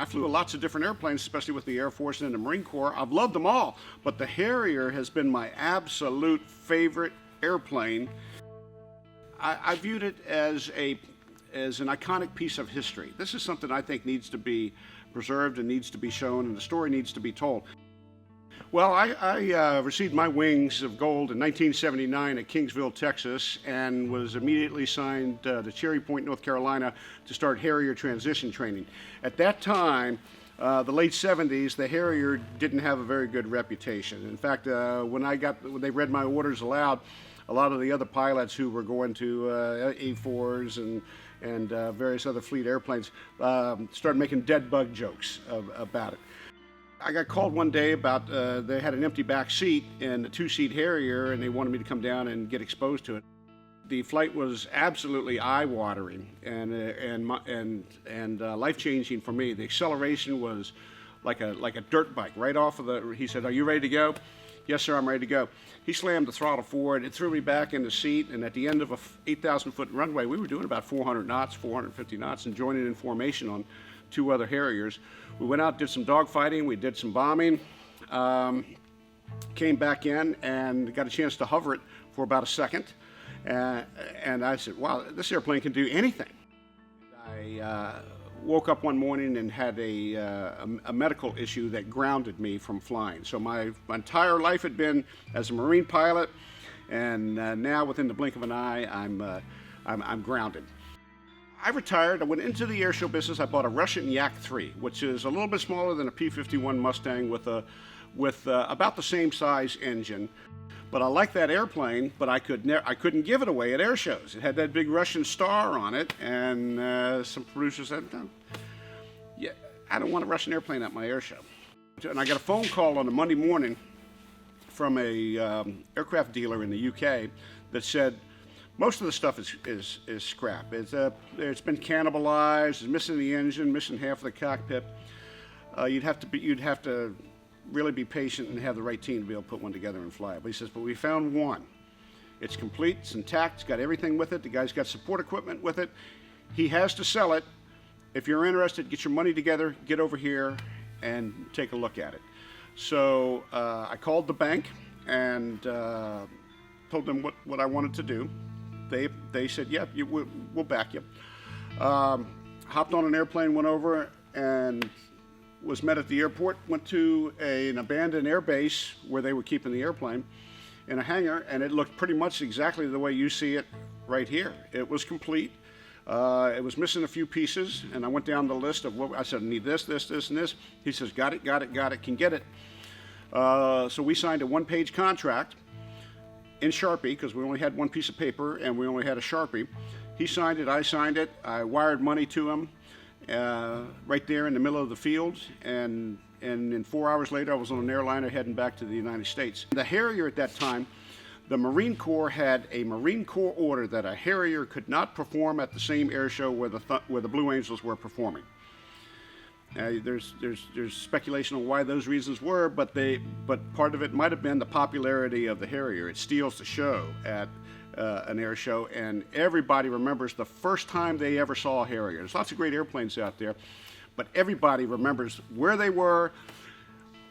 I flew lots of different airplanes, especially with the Air Force and the Marine Corps. I've loved them all, but the Harrier has been my absolute favorite airplane. I viewed it as an iconic piece of history. This is something I think needs to be preserved and needs to be shown, and the story needs to be told. Well, I received my wings of gold in 1979 at Kingsville, Texas, and was immediately signed to Cherry Point, North Carolina, to start Harrier transition training. At that time, the late 70s, the Harrier didn't have a very good reputation. In fact, when they read my orders aloud, a lot of the other pilots who were going to A4s and various other fleet airplanes started making dead bug jokes about it. I got called one day about they had an empty back seat in a two-seat Harrier, and they wanted me to come down and get exposed to it. The flight was absolutely eye-watering and life-changing for me. The acceleration was like a dirt bike right off of the. He said, "Are you ready to go?" "Yes, sir, I'm ready to go." He slammed the throttle forward. It threw me back in the seat, and at the end of a 8,000-foot runway, we were doing about 400 knots, 450 knots, and joining in formation on two other Harriers. We went out, did some dogfighting, we did some bombing, came back in and got a chance to hover it for about a second. And I said, wow, this airplane can do anything. I woke up one morning and had a medical issue that grounded me from flying. So my entire life had been as a Marine pilot, and now within the blink of an eye, I'm grounded. I retired. I went into the airshow business. I bought a Russian Yak 3, which is a little bit smaller than a P-51 Mustang with about the same size engine. But I liked that airplane, but I couldn't give it away at air shows. It had that big Russian star on it, and some producers said, "No, yeah, I don't want a Russian airplane at my air show." And I got a phone call on a Monday morning from a aircraft dealer in the UK that said, most of the stuff is scrap. It's been cannibalized. It's missing the engine, missing half of the cockpit. You'd have to really be patient and have the right team to be able to put one together and fly it. But he says, but we found one. It's complete. It's intact. It's got everything with it. The guy's got support equipment with it. He has to sell it. If you're interested, get your money together, get over here, and take a look at it. So I called the bank and told them what I wanted to do. They said, yeah, we'll back you. Hopped on an airplane, went over, and was met at the airport, went to an abandoned air base where they were keeping the airplane in a hangar, and it looked pretty much exactly the way you see it right here. It was complete. It was missing a few pieces, and I went down the list of what I said, I need this, this, this, and this. He says, got it, can get it. So we signed a one-page contract in Sharpie, because we only had one piece of paper and we only had a Sharpie. He signed it, I signed it, I wired money to him right there in the middle of the field, and in 4 hours later I was on an airliner heading back to the United States. The Harrier at that time, the Marine Corps had a Marine Corps order that a Harrier could not perform at the same air show where the Blue Angels were performing. There's speculation on why those reasons were, but part of it might have been the popularity of the Harrier. It steals the show at an air show, and everybody remembers the first time they ever saw a Harrier. There's lots of great airplanes out there, but everybody remembers where they were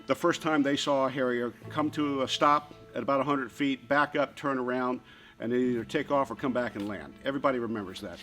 the first time they saw a Harrier come to a stop at about 100 feet, back up, turn around, and they either take off or come back and land. Everybody remembers that.